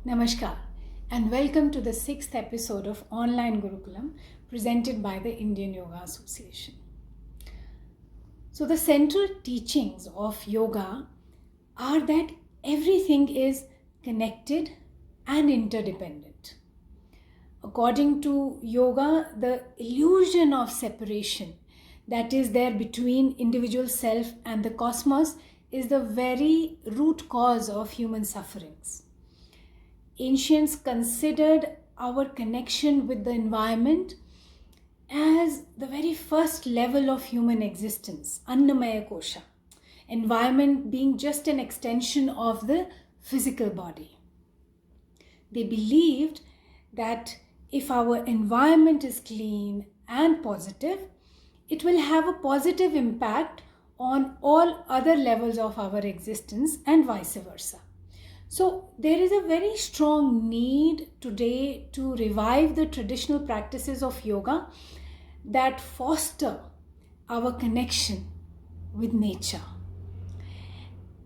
Namaskar and welcome to the sixth episode of Online Gurukulam presented by the Indian Yoga Association. So, the central teachings of yoga are that everything is connected and interdependent. According to yoga, the illusion of separation that is there between individual self and the cosmos is the very root cause of human sufferings. Ancients considered our connection with the environment as the very first level of human existence, Annamaya Kosha, environment being just an extension of the physical body. They believed that if our environment is clean and positive, it will have a positive impact on all other levels of our existence and vice versa. So there is a very strong need today to revive the traditional practices of yoga that foster our connection with nature.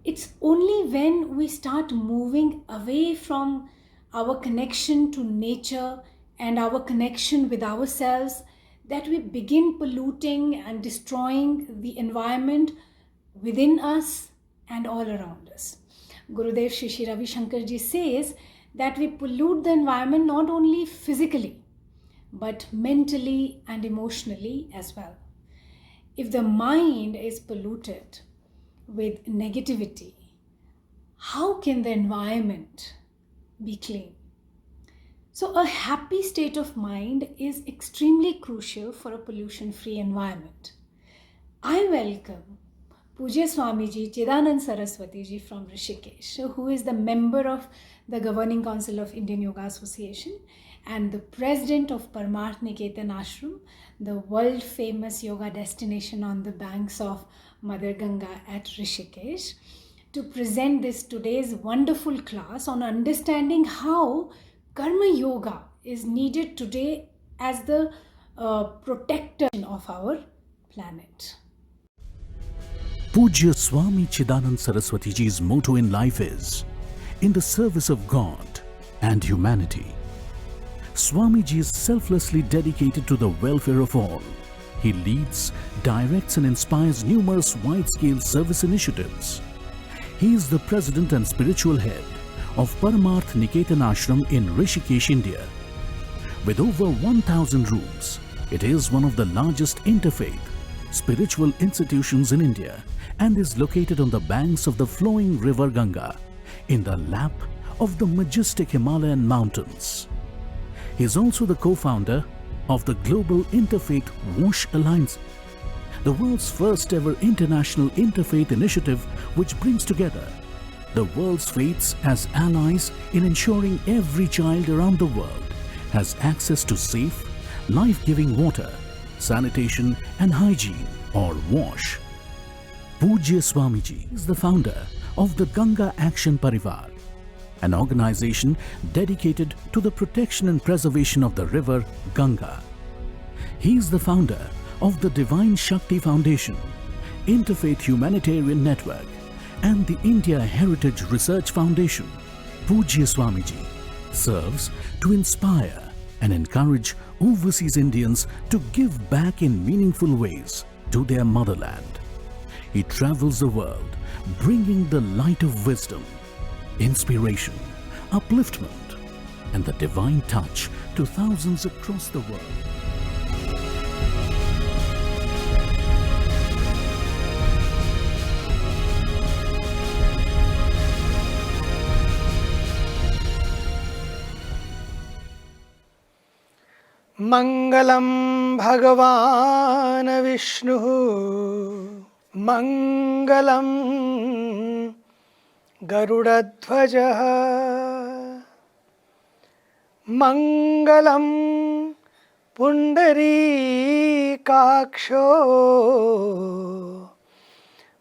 It's only when we start moving away from our connection to nature and our connection with ourselves that we begin polluting and destroying the environment within us and all around us. Gurudev Shri Shri Ravi Shankar Ji says that we pollute the environment not only physically but mentally and emotionally as well. If the mind is polluted with negativity, how can the environment be clean? So a happy state of mind is extremely crucial for a pollution-free environment. I welcome Pujya Swamiji Chidanand Saraswati Ji from Rishikesh, who is the member of the Governing Council of Indian Yoga Association and the president of Parmarth Niketan Ashram, the world famous yoga destination on the banks of Mother Ganga at Rishikesh, to present this today's wonderful class on understanding how Karma Yoga is needed today as the protector of our planet. Pujya Swami Chidanand Saraswati Ji's motto in life is, in the service of God and humanity. Swamiji is selflessly dedicated to the welfare of all. He leads, directs and inspires numerous wide-scale service initiatives. He is the president and spiritual head of Parmarth Niketan Ashram in Rishikesh, India. With over 1,000 rooms, it is one of the largest interfaith spiritual institutions in India and is located on the banks of the flowing river Ganga in the lap of the majestic Himalayan mountains. He is also the co-founder of the Global Interfaith WASH Alliance, the world's first ever international interfaith initiative which brings together the world's faiths as allies in ensuring every child around the world has access to safe, life-giving water, sanitation and hygiene, or WASH. Pujya Swamiji is the founder of the Ganga Action Parivar, an organization dedicated to the protection and preservation of the river Ganga. He is the founder of the Divine Shakti Foundation, Interfaith Humanitarian Network, and the India Heritage Research Foundation. Pujya Swamiji serves to inspire and encourage overseas Indians to give back in meaningful ways to their motherland. He travels the world bringing the light of wisdom, inspiration, upliftment, and the divine touch to thousands across the world. Mangalam Bhagavan Vishnu Mangalam Garudadhvaja Mangalam Pundarikaksho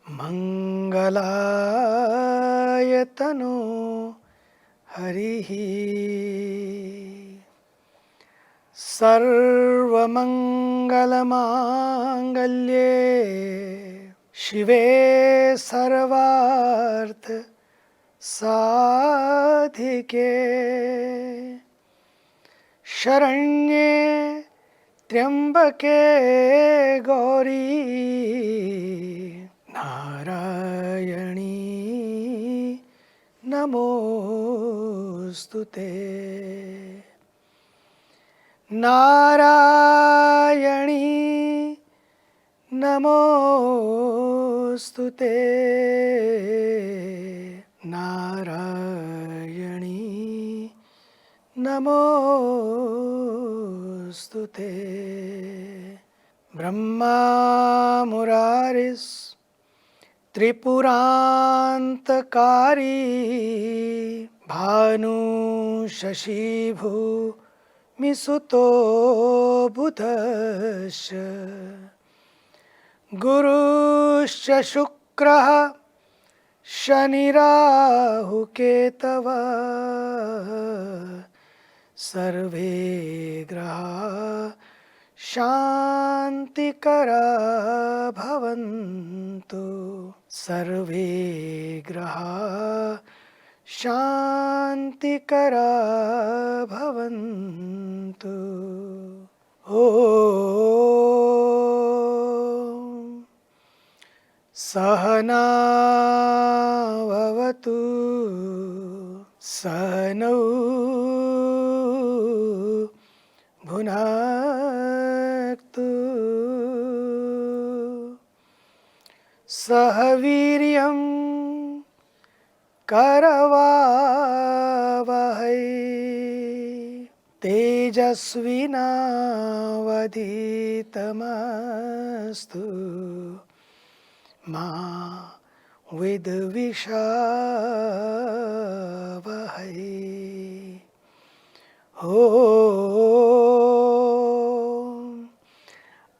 Mangalayatano Harihi Sarvamangalamangallye Shive Sarvarth साधिके शरण्ये त्र्यंबके गौरी नारायणी नमोस्तुते नारायणी नमोस्तुते नारायणी नमोस्तुते ब्रह्मा मुरारिस त्रिपुरांतकारी भानु शशिभूमिसुतो बुधश्च गुरुश्च शुक्रः शनिराहुकेतवः सर्वे ग्रहाः शान्तिकरा भवन्तु सर्वे ग्रहाः शान्तिकरा भवन्तु ॐ सहना भवतु सहनौ भुनक्तु सह वीर्यं करवावहै तेजस्विनावधीतमस्तु मा विद्विषावहै ॐ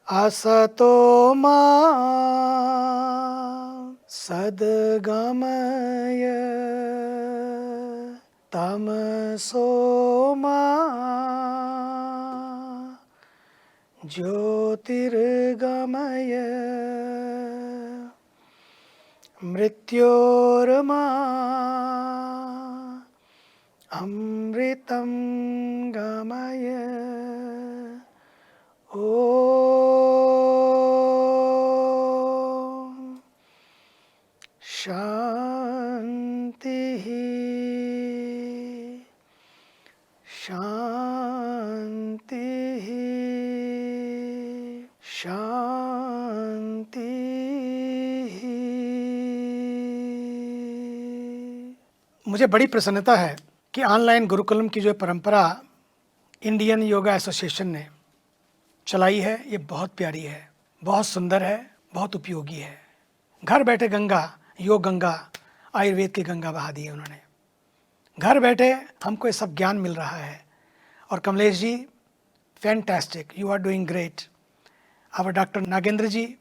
असतो मा सद्गमय तमसो मा ज्योतिर्गमय मृत्योर्मा अमृतं गमय ॐ शान्तिः शान्तिः शान्तिः। मुझे बड़ी प्रसन्नता है कि ऑनलाइन गुरुकुलम की जो परंपरा इंडियन योगा एसोसिएशन ने चलाई है, ये बहुत प्यारी है, बहुत सुंदर है, बहुत उपयोगी है। घर बैठे गंगा, योग गंगा, आयुर्वेद की गंगा बहा दी है उन्होंने। घर बैठे हमको ये सब ज्ञान मिल रहा है। और Kamlesh ji, fantastic, you are doing great. Our doctor Nagendra ji,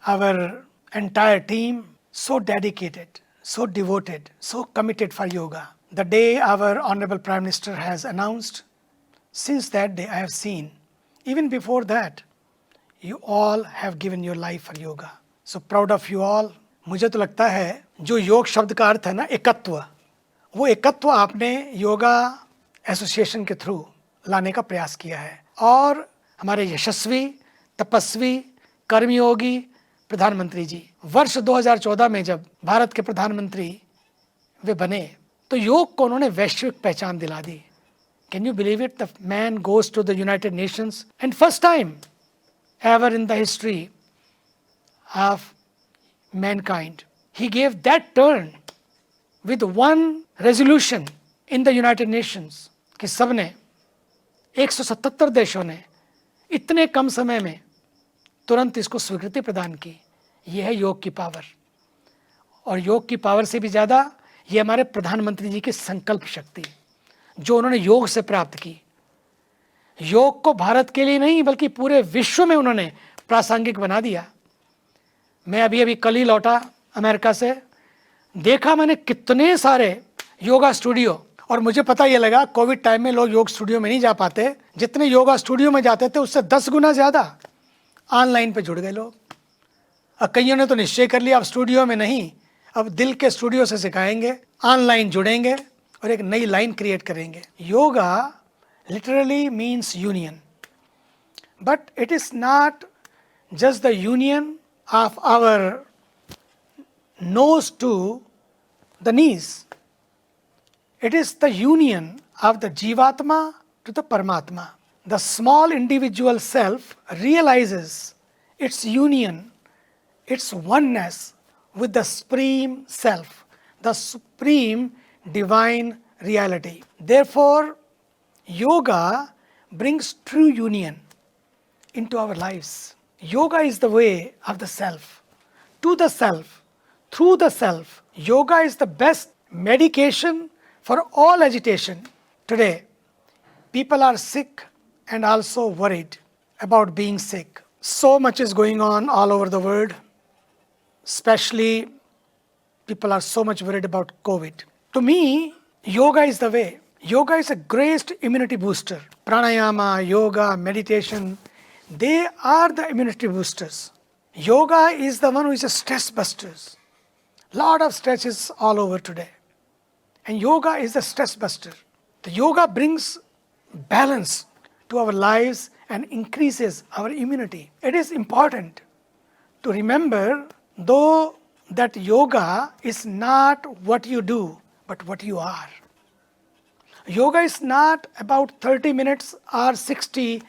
our entire team, so dedicated, so devoted, so committed for yoga. The day our Honorable Prime Minister has announced, since that day I have seen, even before that, you all have given your life for yoga. So proud of you all. मुझे तो लगता है जो योग शब्द का अर्थ है ना, एकत्व, वो एकत्व आपने योगा एसोसिएशन के थ्रू लाने का प्रयास किया है। और हमारे यशस्वी, तपस्वी, कर्मयोगी प्रधानमंत्री जी वर्ष 2014 में जब भारत के प्रधानमंत्री वे बने तो योग को उन्होंने वैश्विक पहचान दिला दी। Can you believe it? The man goes to the United Nations and first time ever in the history of mankind he gave that turn with one resolution in the United Nations कि सबने 177 देशों ने इतने कम समय में तुरंत इसको स्वीकृति प्रदान की। यह है योग की पावर। और योग की पावर से भी ज़्यादा ये हमारे प्रधानमंत्री जी की संकल्प शक्ति जो उन्होंने योग से प्राप्त की। योग को भारत के लिए नहीं बल्कि पूरे विश्व में उन्होंने प्रासंगिक बना दिया। मैं अभी कल ही लौटा अमेरिका से, देखा मैंने कितने सारे योगा स्टूडियो। और मुझे पता ये लगा कोविड टाइम में लोग योग स्टूडियो में नहीं जा पाते, जितने योगा स्टूडियो में जाते थे उससे 10 गुना ज़्यादा ऑनलाइन पे जुड़ गए लोग। और कईयों ने तो निश्चय कर लिया अब स्टूडियो में नहीं, अब दिल के स्टूडियो से सिखाएंगे, ऑनलाइन जुड़ेंगे और एक नई लाइन क्रिएट करेंगे। Yoga literally means union, but it is not just the union of our nose to the knees. It is the union of the Jivatma to the Paramatma. The small individual self realizes its union, its oneness with the Supreme Self, the Supreme Divine Reality. Therefore, yoga brings true union into our lives. Yoga is the way of the self, to the self, through the self. Yoga is the best medication for all agitation. Today, people are sick and also worried about being sick. So much is going on all over the world. Especially, people are so much worried about COVID. To me, yoga is the way. Yoga is a great immunity booster. Pranayama, yoga, meditation, they are the immunity boosters. Yoga is the one who is a stress busters. Lot of stress is all over today. And yoga is the stress buster. The yoga brings balance to our lives and increases our immunity. It is important to remember, though, that yoga is not what you do, but what you are. Yoga is not about 30 minutes or 60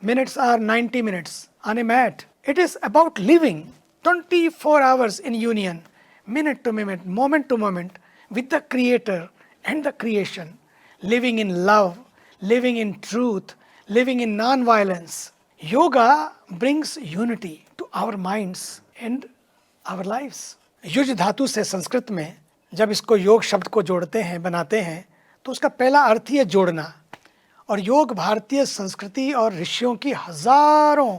minutes or 90 minutes on a mat. It is about living 24 hours in union, minute to minute, moment to moment, with the Creator and the creation, living in love, living in truth, living in non-violence. Yoga brings unity to our minds and our lives. Use धातु से संस्कृत में जब इसको योग शब्द को जोड़ते हैं, बनाते हैं, तो उसका पहला अर्थ ही है जोड़ना। और योग भारतीय संस्कृति और ऋषियों की हजारों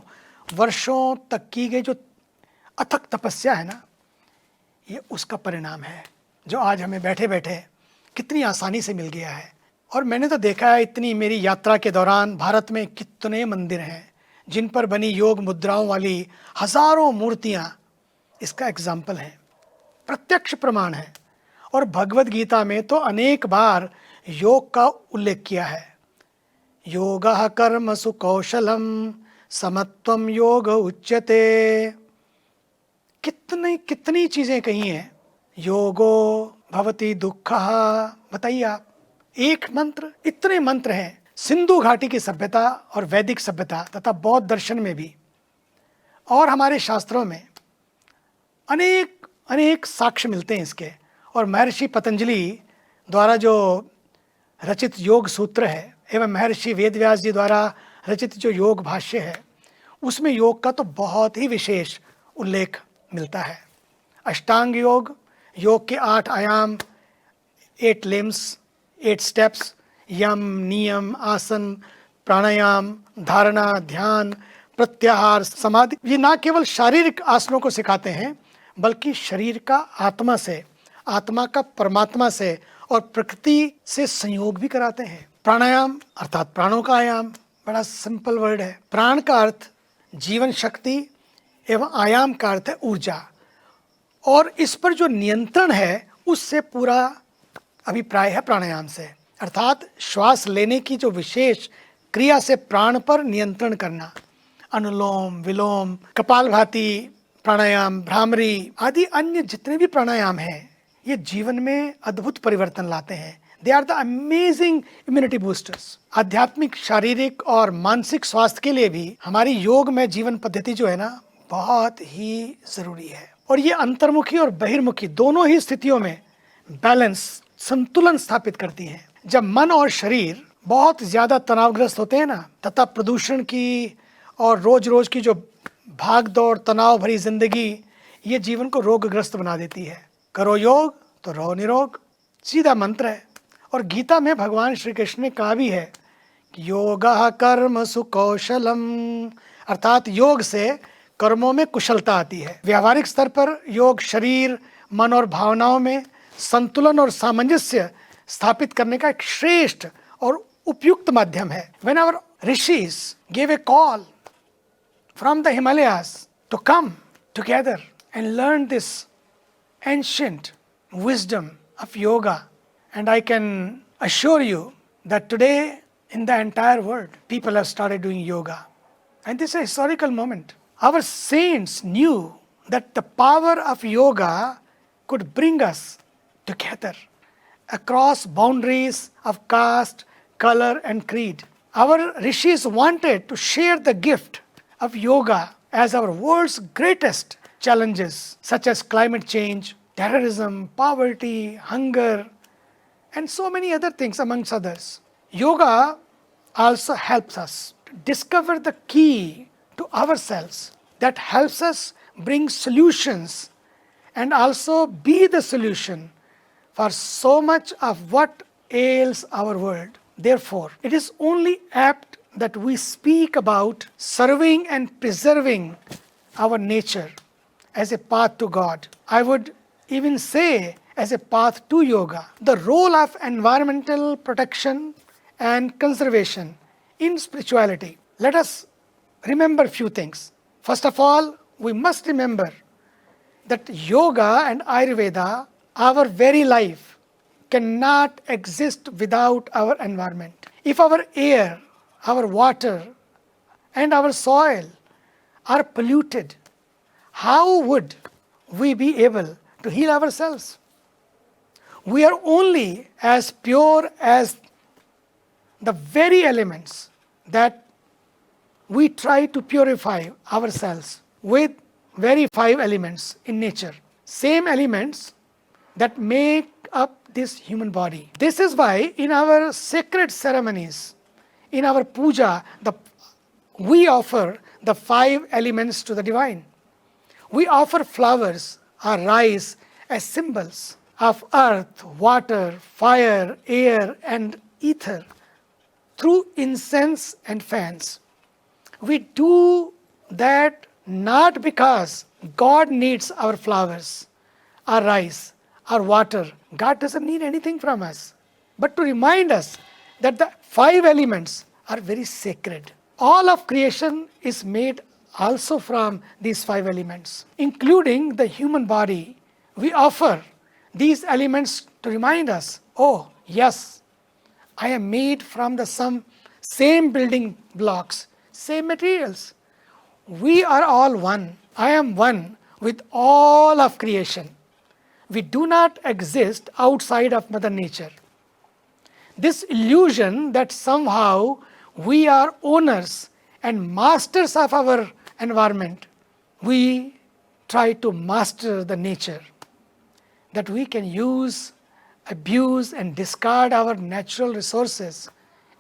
वर्षों तक की गई जो अथक तपस्या है ना, ये उसका परिणाम है जो आज हमें बैठे बैठे कितनी आसानी से मिल गया है। और मैंने तो देखा है इतनी मेरी यात्रा के दौरान भारत में कितने मंदिर हैं जिन पर बनी योग मुद्राओं वाली हजारों मूर्तियां इसका एग्जाम्पल है, प्रत्यक्ष प्रमाण है। और भगवद गीता में तो अनेक बार योग का उल्लेख किया है। योगः कर्मसु कौशलम समत्वम योग उच्यते। कितनी चीजें कही हैं। योगो भवति दुःखः, बताइए आप, एक मंत्र, इतने मंत्र हैं। सिंधु घाटी की सभ्यता और वैदिक सभ्यता तथा बौद्ध दर्शन में भी और हमारे शास्त्रों में अनेक साक्ष्य मिलते हैं इसके। और महर्षि पतंजलि द्वारा जो रचित योग सूत्र है एवं महर्षि वेदव्यास जी द्वारा रचित जो योग भाष्य है, उसमें योग का तो बहुत ही विशेष उल्लेख मिलता है। अष्टांग योग, योग के 8 आयाम, 8 लिम्स, 8 स्टेप्स, यम, नियम, आसन, प्राणायाम, धारणा, ध्यान, प्रत्याहार, समाधि, ये ना केवल शारीरिक आसनों को सिखाते हैं बल्कि शरीर का आत्मा से, आत्मा का परमात्मा से और प्रकृति से संयोग भी कराते हैं। प्राणायाम अर्थात प्राणों का आयाम, बड़ा सिंपल वर्ड है। प्राण का अर्थ जीवन शक्ति एवं आयाम का अर्थ है ऊर्जा। और इस पर जो नियंत्रण है उससे पूरा अभिप्राय है प्राणायाम से, अर्थात श्वास लेने की जो विशेष क्रिया से प्राण पर नियंत्रण करना। अनुलोम विलोम, कपालभाति प्राणायाम, भ्रामरी आदि अन्य जितने भी प्राणायाम हैं, ये जीवन में अद्भुत परिवर्तन लाते हैं। They are the amazing immunity boosters. आध्यात्मिक, शारीरिक और मानसिक स्वास्थ्य के लिए भी हमारी योग में जीवन पद्धति जो है ना, बहुत ही जरूरी है। और ये अंतर्मुखी और बहिर्मुखी दोनों ही स्थितियों में बैलेंस, संतुलन स्थापित करती है। जब मन और शरीर बहुत ज्यादा तनावग्रस्त होते हैं ना, तथा प्रदूषण की और रोज रोज की जो भाग दौड़, तनाव भरी जिंदगी, ये जीवन को रोगग्रस्त बना देती है। करो योग तो रहो निरोग, सीधा मंत्र है। और गीता में भगवान श्री कृष्ण ने कहा भी है कि योगः कर्मसु कौशलम, अर्थात योग से कर्मों में कुशलता आती है। व्यावहारिक स्तर पर योग शरीर, मन और भावनाओं में संतुलन और सामंजस्य स्थापित करने का एक श्रेष्ठ और उपयुक्त माध्यम है। When our rishis gave a call from the Himalayas to come together and learn this ancient wisdom of yoga. And I can assure you that today in the entire world, people have started doing yoga. And this is a historical moment. Our saints knew that the power of yoga could bring us together across boundaries of caste, color, and creed. Our rishis wanted to share the gift of yoga as our world's greatest challenges, such as climate change, terrorism, poverty, hunger, and so many other things amongst others. Yoga also helps us to discover the key to ourselves that helps us bring solutions and also be the solution for so much of what ails our world. Therefore, it is only apt that we speak about serving and preserving our nature as a path to God. I would even say as a path to yoga. The role of environmental protection and conservation in spirituality. Let us remember a few things. First of all, we must remember that yoga and Ayurveda, our very life, cannot exist without our environment. If our air, our water, and our soil are polluted, how would we be able to heal ourselves? We are only as pure as the very elements that we try to purify ourselves with very 5 elements in nature. Same elements that make up this human body. This is why in our sacred ceremonies, in our puja, we offer the 5 elements to the divine. We offer flowers or rice as symbols of earth, water, fire, air, and ether through incense and fans. We do that not because God needs our flowers, our rice, our water. God doesn't need anything from us, but to remind us that the 5 elements are very sacred. All of creation is made also from these 5 elements, including the human body. We offer these elements to remind us, oh yes, I am made from the same building blocks, same materials. We are all one. I am one with all of creation. We do not exist outside of Mother Nature. This illusion that somehow we are owners and masters of our environment, we try to master the nature, that we can use, abuse, and discard our natural resources.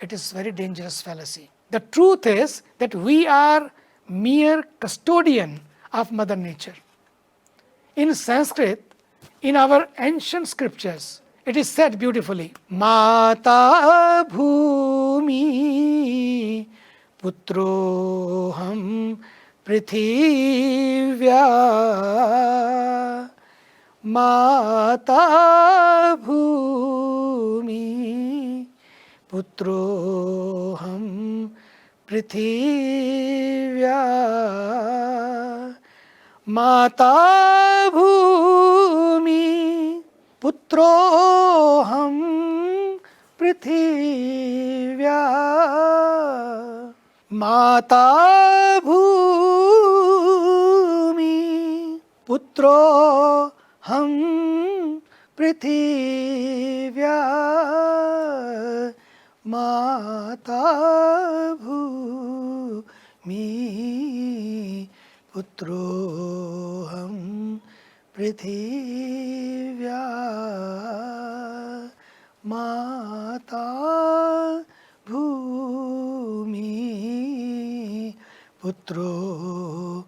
It is very dangerous fallacy. The truth is that we are mere custodian of Mother Nature. In Sanskrit, in our ancient scriptures, it is said beautifully, Mata Bhumi Putroham Prithivya. Mata Bhumi Putroham Prithivya. Mata Bhumi Putroham Prithivya. Mata Bhumi Putroham Prithivya. Mata Bhumi Putroham Prithivya. Mata Bhumi Putroham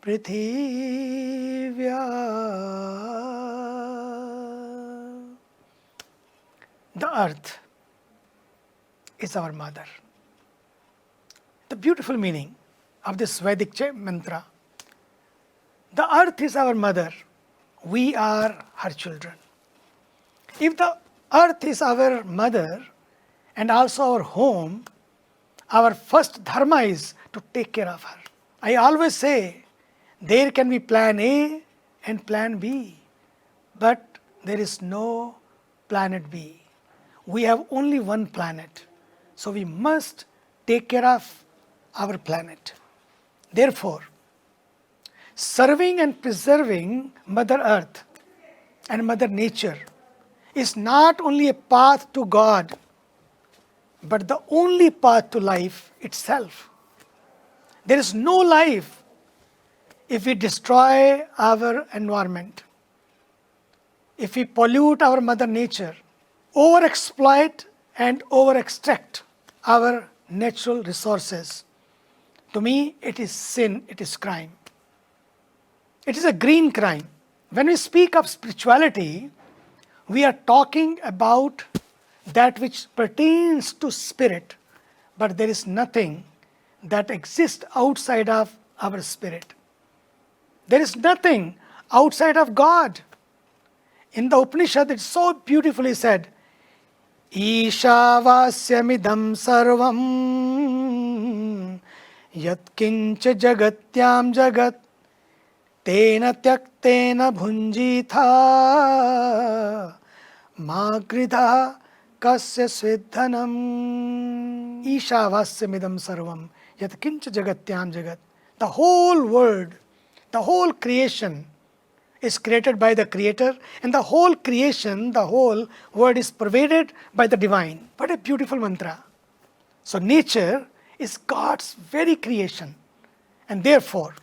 Prithivya. The earth is our mother. The beautiful meaning of this Vedic mantra. The earth is our mother. We are her children. If the earth is our mother and also our home, our first dharma is to take care of her. I always say there can be plan A and plan B. But there is no planet B. We have only one planet. So we must take care of our planet. Therefore, serving and preserving Mother Earth and Mother Nature is not only a path to God, but the only path to life itself. There is no life if we destroy our environment, if we pollute our Mother Nature, overexploit and overextract our natural resources. To me, it is sin, it is crime. It is a green crime. When we speak of spirituality, we are talking about that which pertains to spirit, but there is nothing that exists outside of our spirit. There is nothing outside of God. In the Upanishad, it's so beautifully said, Ishavasyamidam sarvam yat kincha jagatyam jagat tena tyaktena bhunjitha magridha kasya svedhanam. Ishavasyamidam sarvam yat kincha jagatyam jagat. The whole world, the whole creation is created by the Creator, and the whole creation, the whole world is pervaded by the divine. What a beautiful mantra. So nature is God's very creation, and therefore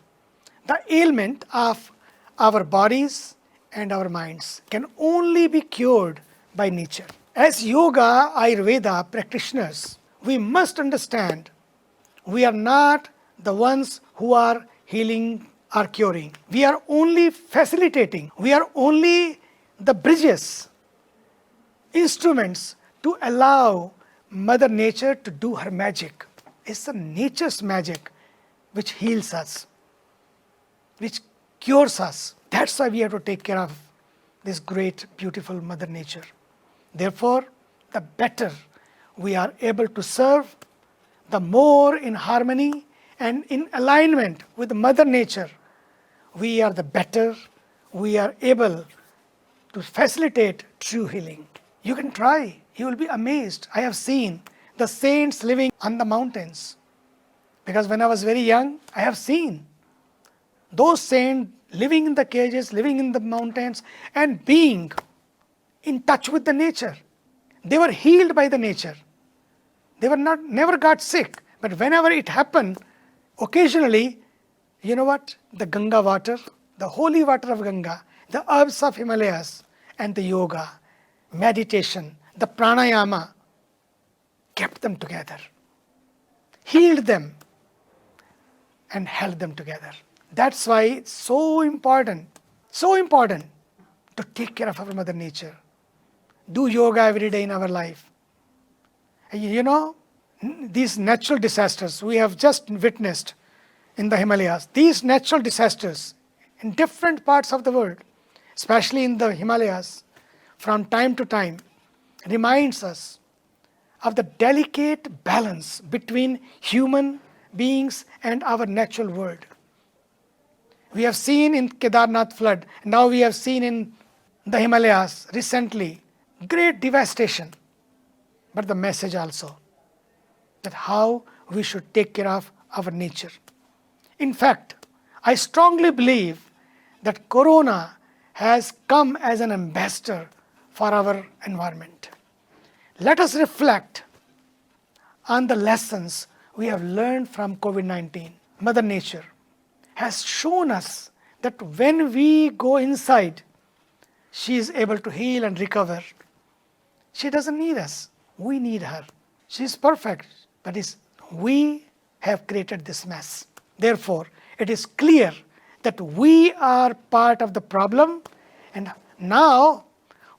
the ailment of our bodies and our minds can only be cured by nature. As yoga, Ayurveda practitioners, we must understand we are not the ones who are healing or curing. We are only facilitating. We are only the bridges, instruments to allow Mother Nature to do her magic. It's the nature's magic which heals us, which cures us. That's why we have to take care of this great, beautiful Mother Nature. Therefore, the better we are able to serve, the more in harmony and in alignment with Mother Nature, we are the better we are able to facilitate true healing. You can try, you will be amazed. I have seen the saints living on the mountains. Because when I was very young, I have seen those saints living in the cages, living in the mountains, and being in touch with the nature. They were healed by the nature. They were never got sick. But whenever it happened, occasionally, you know what? The Ganga water, the holy water of Ganga, the herbs of Himalayas, and the yoga, meditation, the pranayama, kept them together, healed them, and held them together. That's why it's so important to take care of our Mother Nature. Do yoga every day in our life. You know, these natural disasters we have just witnessed in the Himalayas, these natural disasters in different parts of the world, especially in the Himalayas, from time to time, reminds us of the delicate balance between human beings and our natural world. We have seen in Kedarnath flood, now we have seen in the Himalayas recently, great devastation. But the message also, that how we should take care of our nature. In fact, I strongly believe that Corona has come as an ambassador for our environment. Let us reflect on the lessons we have learned from COVID-19. Mother Nature has shown us that when we go inside, she is able to heal and recover. She doesn't need us. We need her. She is perfect, but we have created this mess. Therefore, it is clear that we are part of the problem, and now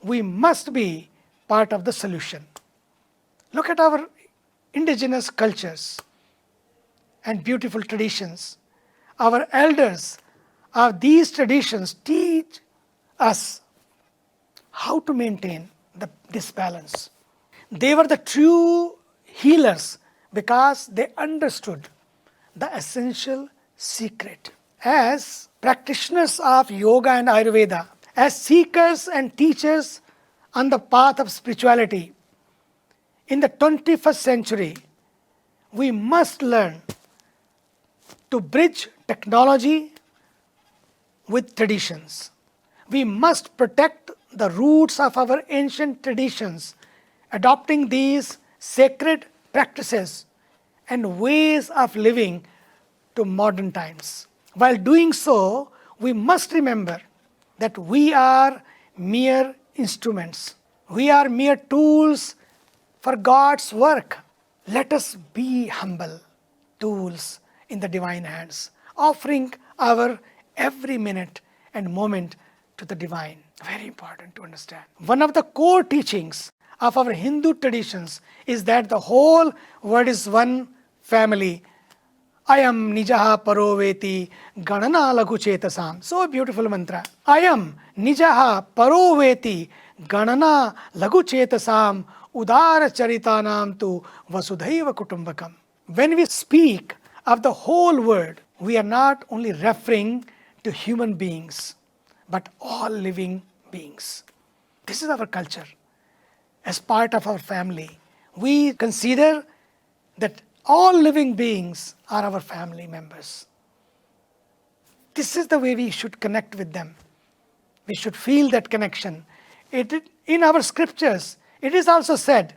we must be part of the solution. Look at our indigenous cultures and beautiful traditions. Our elders of these traditions teach us how to maintain this balance. They were the true healers because they understood the essential secret. as practitioners of yoga and Ayurveda, as seekers and teachers on the path of spirituality, in the 21st century, we must learn to bridge technology with traditions. We must protect the roots of our ancient traditions, adopting these sacred practices and ways of living to modern times. While doing so, we must remember that we are mere instruments. We are mere tools for God's work. Let us be humble tools in the divine hands, offering our every minute and moment to the divine. Very important to understand. One of the core teachings of our Hindu traditions is that the whole world is one family. Ayam nijaha paroveti ganana lagu chetasam. So beautiful mantra. Ayam nijaha paroveti ganana lagu chetasam udara charitanam tu vasudhaiva kutumbakam. When we speak of the whole world, we are not only referring to human beings, but all living beings. This is our culture. As part of our family, we consider that all living beings are our family members. This is the way we should connect with them. We should feel that connection. In our scriptures, it is also said,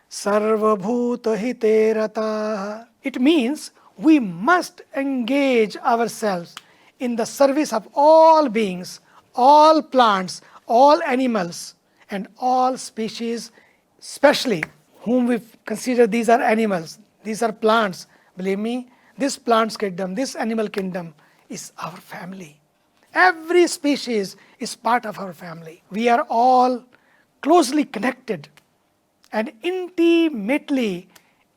Sarva Bhuta Hite Rataha. It means we must engage ourselves in the service of all beings, all plants, all animals, and all species, especially whom we consider these are animals, these are plants. Believe me, this plant's kingdom, this animal kingdom is our family. Every species is part of our family. We are all closely connected and intimately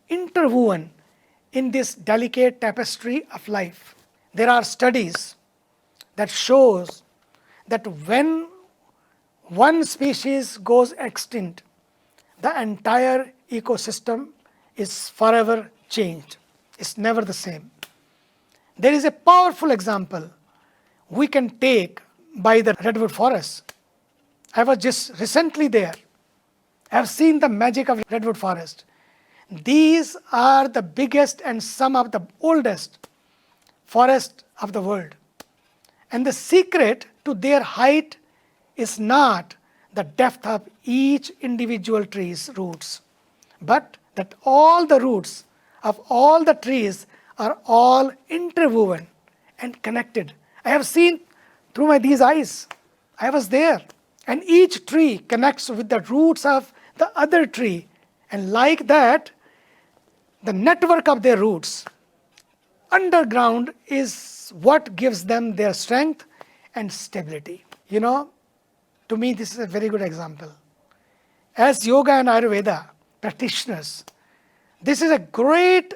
interwoven in this delicate tapestry of life. There are studies that shows that when one species goes extinct, the entire ecosystem is forever changed. It's never the same. There is a powerful example we can take by the redwood forest. I was just recently there. I have seen the magic of redwood forest. These are the biggest and some of the oldest forests of the world. And the secret to their height is not the depth of each individual tree's roots, but that all the roots of all the trees are all interwoven and connected. I have seen through these eyes. I was there. And each tree connects with the roots of the other tree. And like that, the network of their roots underground is what gives them their strength and stability. You know, to me, this is a very good example. As yoga and Ayurveda practitioners, this is a great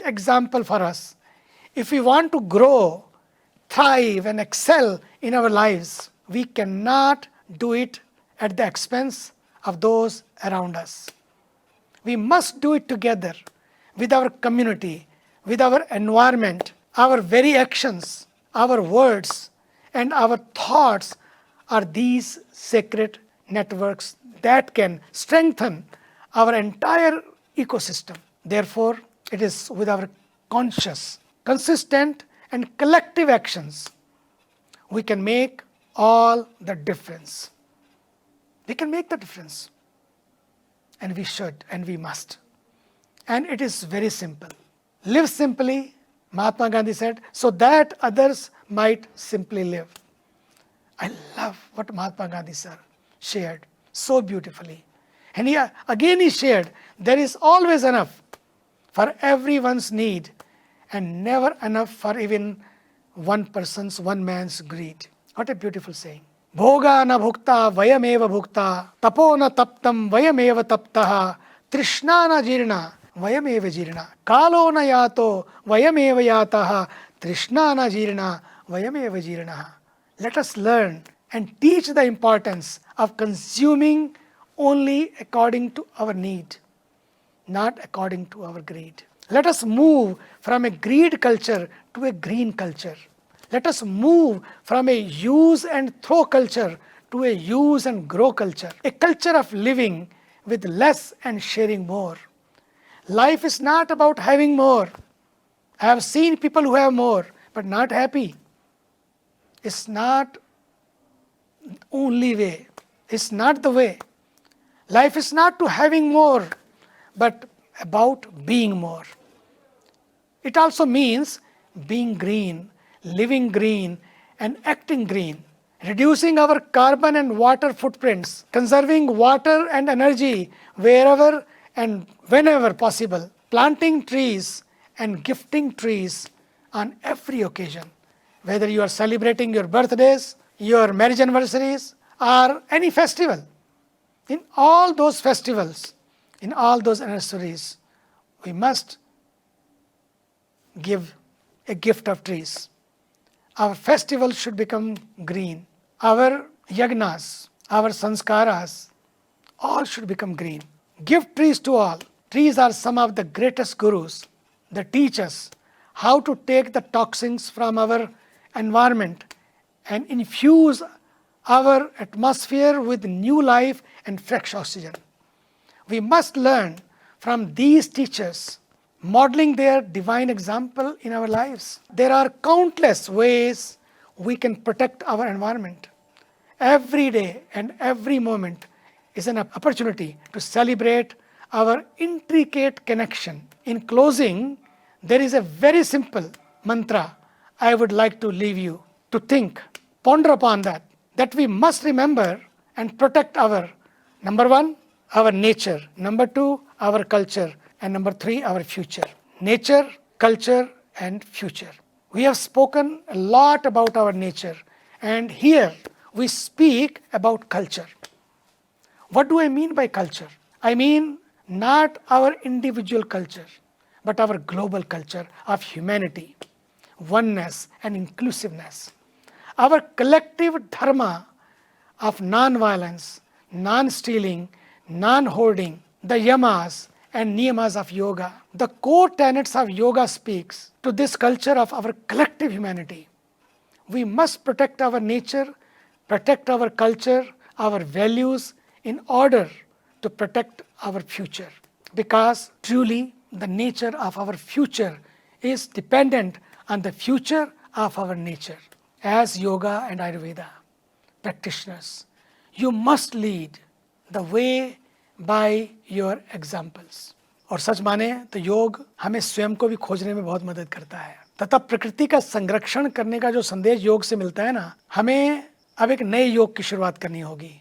example for us. If we want to grow, thrive, and excel in our lives, we cannot do it at the expense of those around us. We must do it together with our community, with our environment. Our very actions, our words, and our thoughts are these sacred networks that can strengthen our entire ecosystem. Therefore, it is with our conscious, consistent, and collective actions we can make all the difference. We can make the difference. And we should, and we must. And it is very simple. Live simply, Mahatma Gandhi said, so that others might simply live. I love what Mahatma Gandhi sir shared so beautifully. And he shared, there is always enough for everyone's need and never enough for even one man's greed. What a beautiful saying. Bhoga na bhukta vayameva bhukta, tapo na taptam vayameva taptaha, trishna na jirna vayameva jirna, kalo na yato vayameva yataha, trishna na jirna vayameva jirna. Let us learn and teach the importance of consuming only according to our need, not according to our greed. Let us move from a greed culture to a green culture. Let us move from a use and throw culture to a use and grow culture, a culture of living with less and sharing more. Life is not about having more. I have seen people who have more but not happy. It's not only way. It's not the way. Life is not to having more, but about being more. It also means being green, living green, and acting green, reducing our carbon and water footprints, conserving water and energy wherever and whenever possible, planting trees and gifting trees on every occasion, whether you are celebrating your birthdays, your marriage anniversaries, or any festival. In all those festivals, in all those anniversaries, we must give a gift of trees. Our festivals should become green. Our yagnas, our sanskaras, all should become green. Give trees to all. Trees are some of the greatest gurus that teach us how to take the toxins from our environment and infuse our atmosphere with new life and fresh oxygen. We must learn from these teachers, modeling their divine example in our lives. There are countless ways we can protect our environment. Every day and every moment is an opportunity to celebrate our intricate connection. In closing, there is a very simple mantra I would like to leave you to think, ponder upon that we must remember and protect our, number one, our nature, number two, our culture, and number three, our future. Nature, culture, and future. We have spoken a lot about our nature, and here we speak about culture. What do I mean by culture? I mean not our individual culture, but our global culture of humanity, oneness, and inclusiveness. Our collective dharma of non-violence, non-stealing, non-hoarding, the yamas and niyamas of yoga. The core tenets of yoga speaks to this culture of our collective humanity. We must protect our nature, protect our culture, our values in order to protect our future. Because truly the nature of our future is dependent on the future of our nature. As yoga and Ayurveda practitioners, you must lead the way by your examples. और सच माने तो योग हमें स्वयं को भी खोजने में बहुत मदद करता है तथा प्रकृति का संरक्षण करने का जो संदेश योग से मिलता है ना, हमें अब एक नए योग की शुरुआत करनी होगी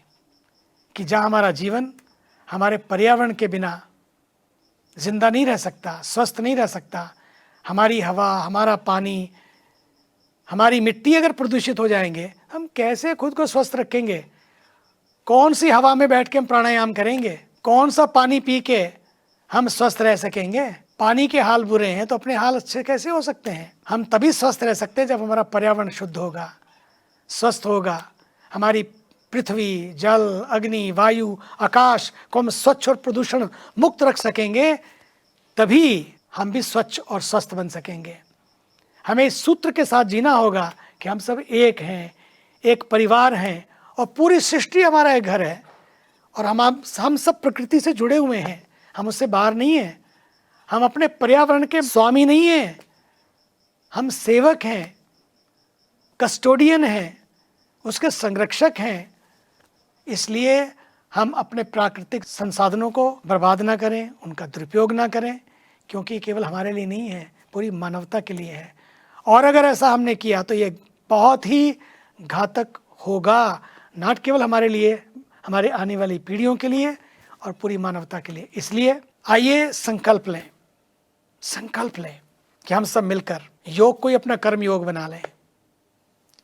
कि जहाँ हमारा जीवन हमारे पर्यावरण के बिना जिंदा नहीं रह सकता, स्वस्थ नहीं रह सकता। हमारी हवा, हमारा पानी, हमारी मिट्टी अगर प्रदूषित हो जाएंगे, हम कैसे खुद को स्वस्थ रखेंगे? कौन सी हवा में बैठ के हम प्राणायाम करेंगे? कौन सा पानी पी के हम स्वस्थ रह सकेंगे? पानी के हाल बुरे हैं तो अपने हाल अच्छे कैसे हो सकते हैं? हम तभी स्वस्थ रह सकते हैं जब हमारा पर्यावरण शुद्ध होगा, स्वस्थ होगा। हमारी पृथ्वी, जल, अग्नि, वायु, आकाश को हम स्वच्छ और प्रदूषण मुक्त रख सकेंगे, तभी हम भी स्वच्छ और स्वस्थ बन सकेंगे। हमें इस सूत्र के साथ जीना होगा कि हम सब एक हैं, एक परिवार हैं और पूरी सृष्टि हमारा एक घर है और हम सब प्रकृति से जुड़े हुए हैं, हम उससे बाहर नहीं हैं। हम अपने पर्यावरण के स्वामी नहीं हैं, हम सेवक हैं, कस्टोडियन हैं, उसके संरक्षक हैं। इसलिए हम अपने प्राकृतिक संसाधनों को बर्बाद ना करें, उनका दुरुपयोग ना करें, क्योंकि केवल हमारे लिए नहीं है, पूरी मानवता के लिए है। और अगर ऐसा हमने किया तो ये बहुत ही घातक होगा, ना केवल हमारे लिए, हमारे आने वाली पीढ़ियों के लिए और पूरी मानवता के लिए। इसलिए आइए संकल्प लें कि हम सब मिलकर योग को ही अपना कर्म योग बना लें।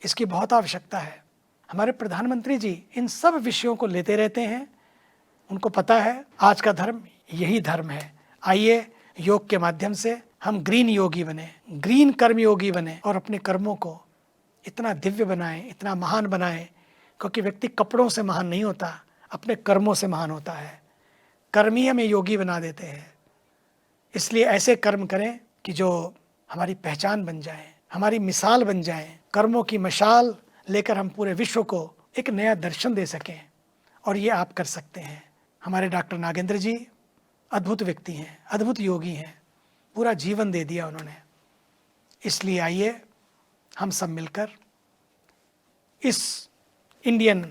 इसकी बहुत आवश्यकता है। हमारे प्रधानमंत्री जी इन सब विषयों को लेते रहते हैं, उनको पता है आज का धर्म यही धर्म है। आइए योग के माध्यम से हम ग्रीन योगी बने, ग्रीन कर्म योगी बने और अपने कर्मों को इतना दिव्य बनाएं, इतना महान बनाएं, क्योंकि व्यक्ति कपड़ों से महान नहीं होता, अपने कर्मों से महान होता है। कर्म ही हमें योगी बना देते हैं। इसलिए ऐसे कर्म करें कि जो हमारी पहचान बन जाए, हमारी मिसाल बन जाए, कर्मों की मशाल लेकर हम पूरे विश्व को एक नया दर्शन दे सकें, और ये आप कर सकते हैं। हमारे डॉक्टर नागेंद्र जी अद्भुत व्यक्ति हैं, अद्भुत योगी हैं, पूरा जीवन दे दिया उन्होंने। इसलिए आइए हम सब मिलकर इस इंडियन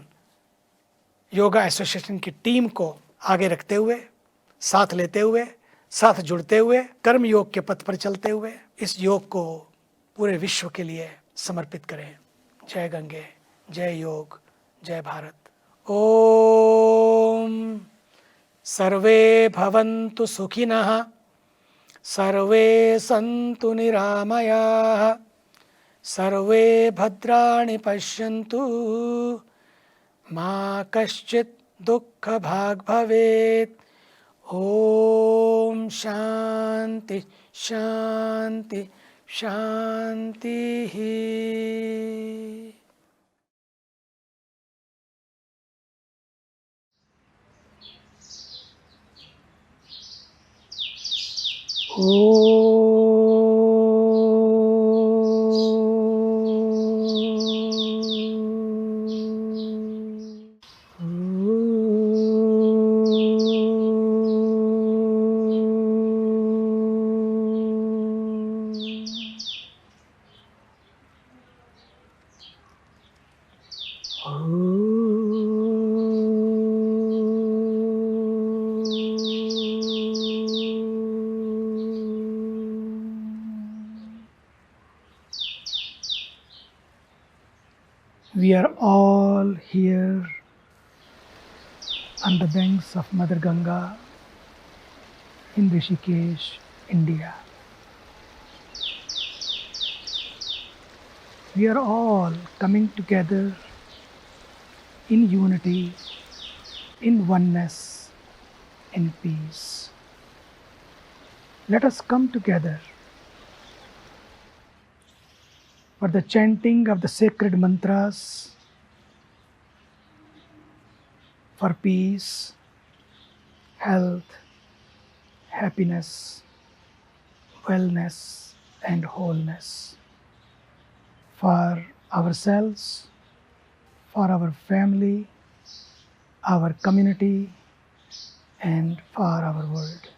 योगा एसोसिएशन की टीम को आगे रखते हुए, साथ लेते हुए, साथ जुड़ते हुए, कर्म योग के पथ पर चलते हुए इस योग को पूरे विश्व के लिए समर्पित करें। जय गंगे, जय योग, जय भारत। ओम सर्वे भवन्तु सुखिनः, सर्वे सन्तु निरामयाः, सर्वे भद्राणि पश्यन्तु, मा कश्चित् दुःखभाग् भवेत्। ओम शांति शांति शांति। We are all here on the banks of Mother Ganga in Rishikesh, India. We are all coming together in unity, in oneness, in peace. Let us come together for the chanting of the sacred mantras for peace, health, happiness, wellness and wholeness for ourselves, for our family, our community and for our world.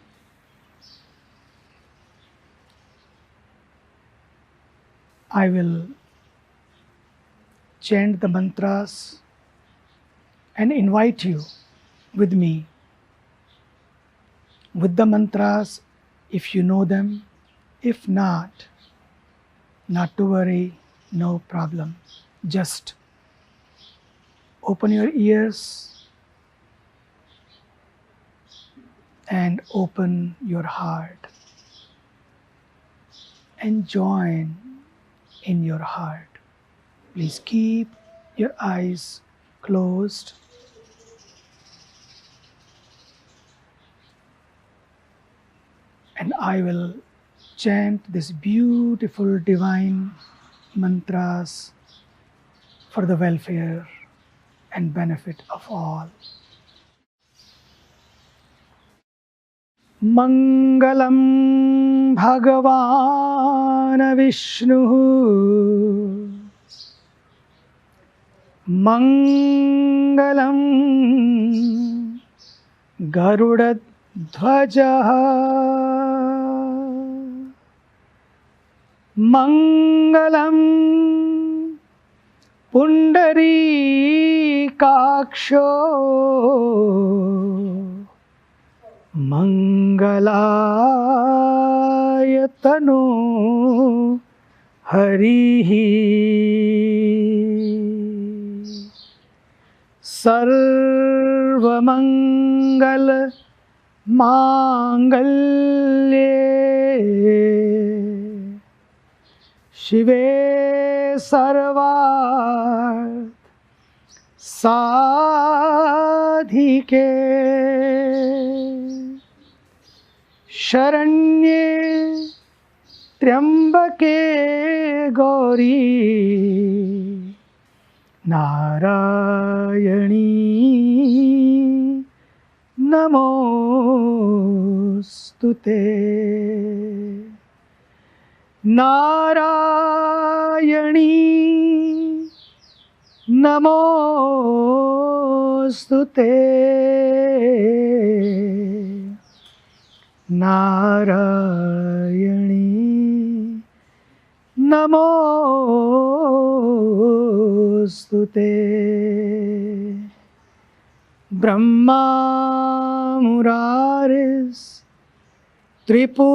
I will chant the mantras and invite you with me with the mantras if you know them. If not to worry, no problem. Just open your ears and open your heart and join in your heart. Please keep your eyes closed and I will chant this beautiful divine mantras for the welfare and benefit of all. Mangalam Bhagavan Vishnu, Mangalam Garudadhvaja, Mangalam Pundarikaksho, Mangalayatano Harihi. Sarvamangal Mangalye Shive Sarvarth Sadhike Sharanye Triambake Gauri Narayani Namostute. Narayani नमोस्तुते नारायणी नमोस्तुते ब्रह्मा मुरारिस् त्रिपुरान्तकारी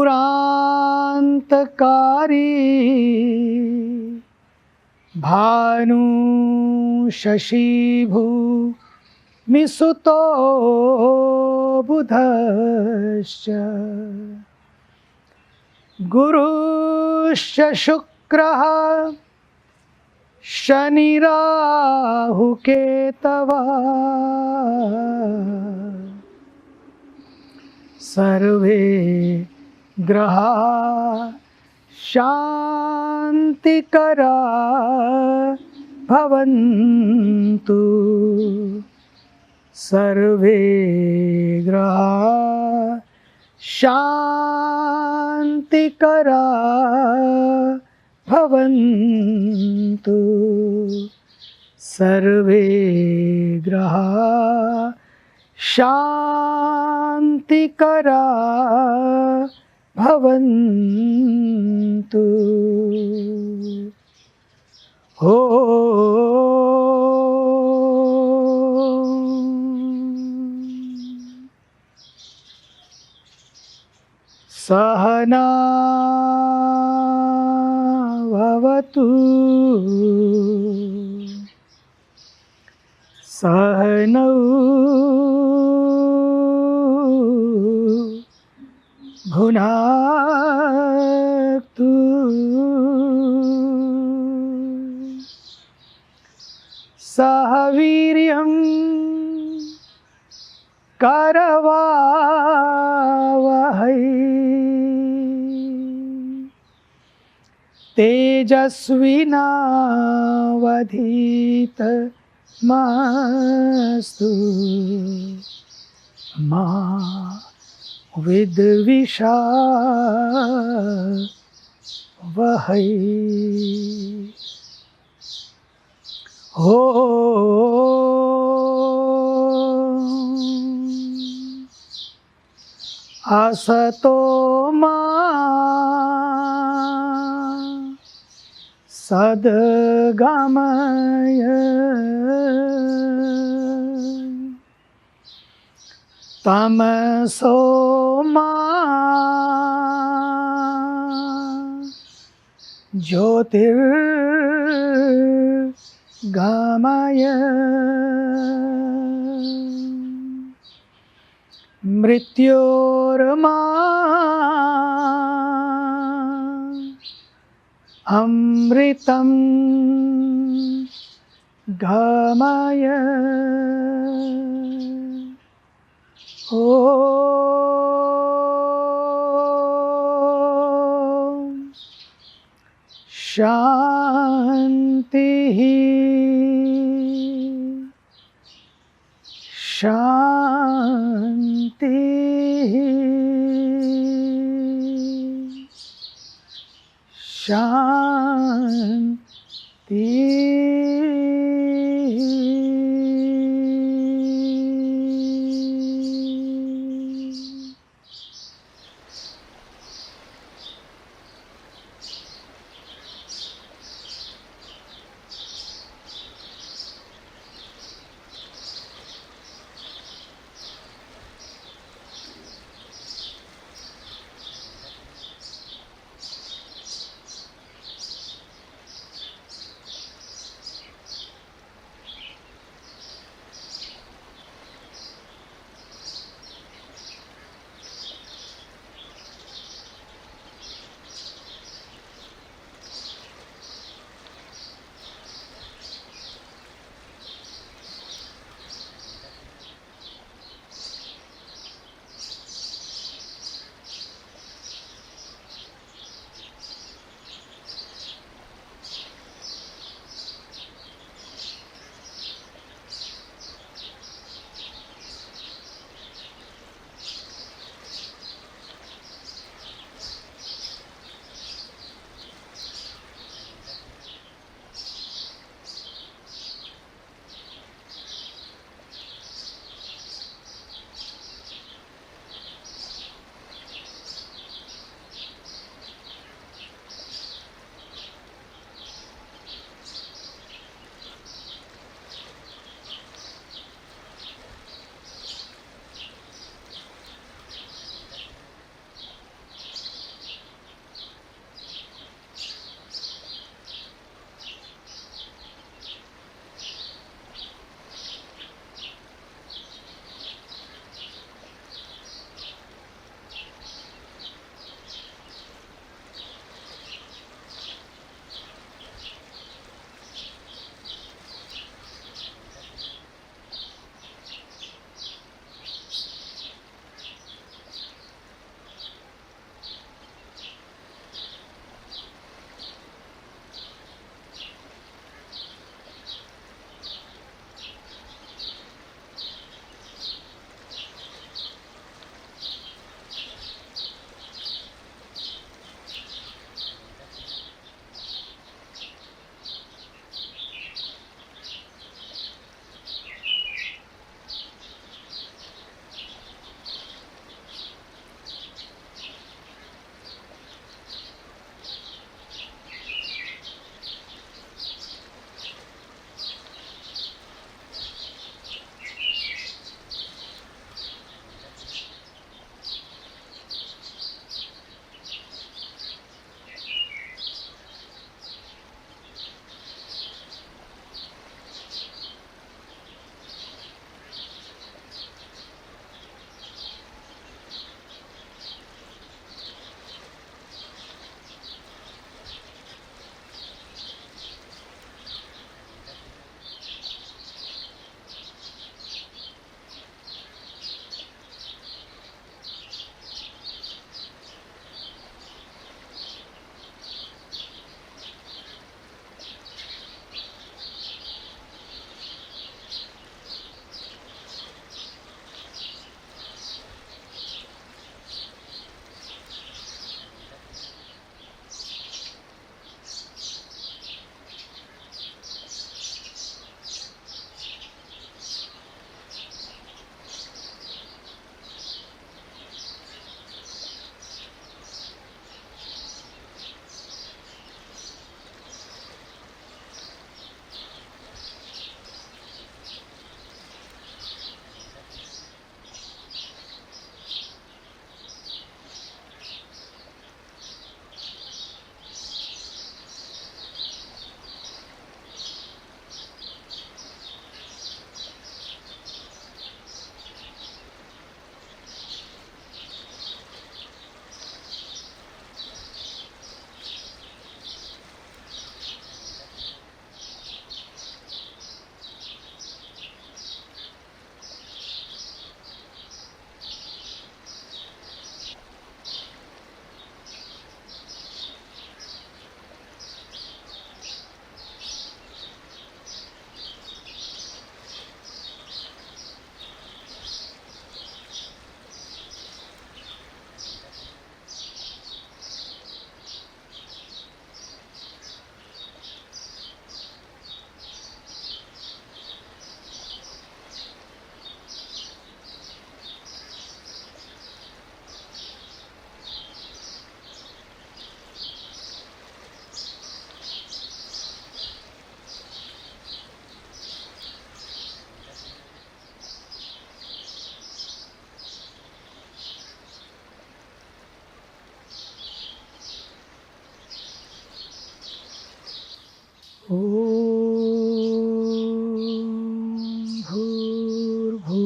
भानु शशिभूमिसुतो बुधश्च गुरुश्च शुक्रः शनिराहुकेतवः सर्वे ग्रहा शान्तिकरा भवन्तु सर्वे ग्रहा शान्तिकरा भवन्तु सर्वे ग्रहा शान्तिकरा भवन्तु सहना भवतु सहनौ भुनाक्तु सह वीर्यं करवावहै तेजस्विनावधीतमस्तु मा विद्विषावहै असतो मा सद्गमय तमसो मा ज्योतिर्गमय मृत्योर्मा अमृतं गमय ॐ शान्तिः शान्तिः शान्तिः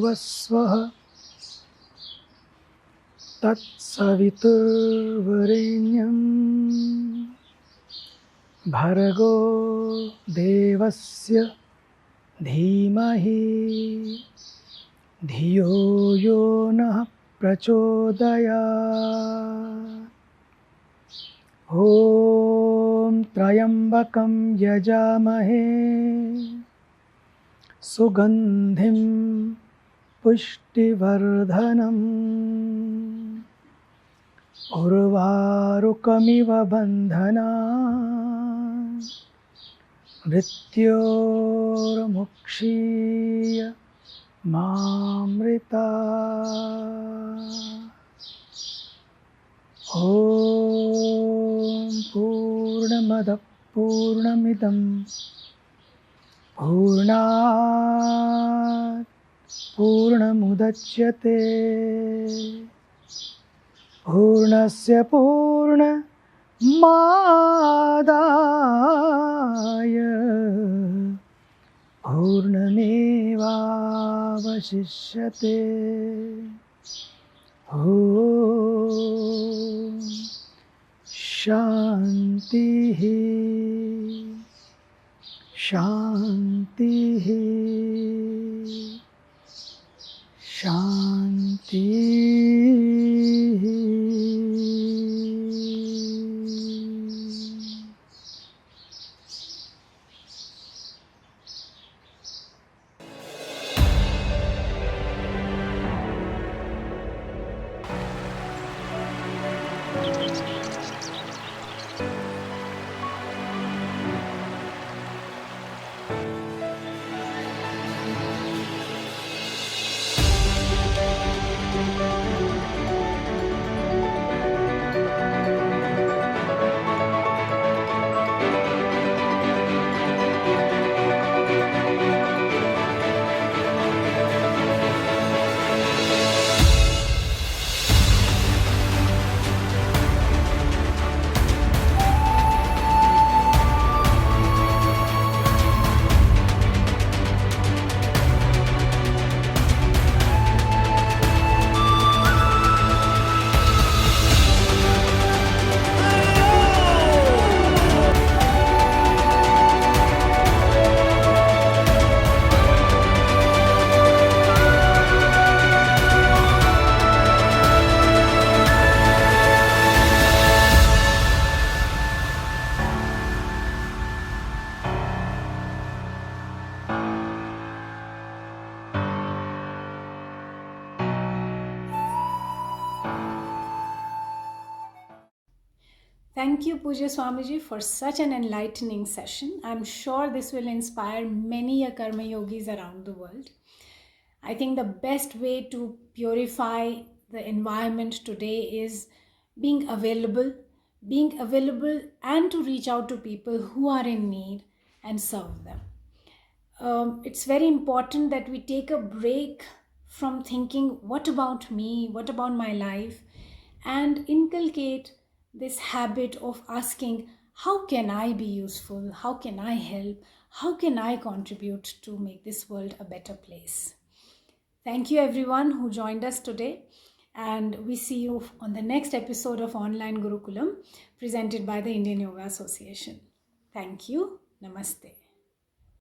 भुवस्वः तत्सवितुर्वरेण्यं भर्गो देवस्य धीमहि धियो यो नः प्रचोदयात्। ॐ त्र्यम्बकं यजामहे सुगन्धिं पुष्टिवर्धनम् उर्वारुकमिव बन्धनान् मृत्योर्मुक्षीय मामृता। ॐ पूर्णमदः पूर्णमिदं पूर्णात् पूर्णमुदच्यते पूर्णस्य पूर्णमादाय पूर्णमेवावशिष्यते। ॐ शान्तिः शान्तिः शान्तिः। Thank you, Pujya Swamiji, for such an enlightening session. I'm sure this will inspire many Karma Yogis around the world. I think the best way to purify the environment today is being available and to reach out to people who are in need and serve them. It's very important that we take a break from thinking, what about me? What about my life? And inculcate this habit of asking, how can I be useful? How can I help? How can I contribute to make this world a better place? Thank you everyone who joined us today, and we see you on the next episode of Online Gurukulam presented by the Indian Yoga Association. Thank you. Namaste.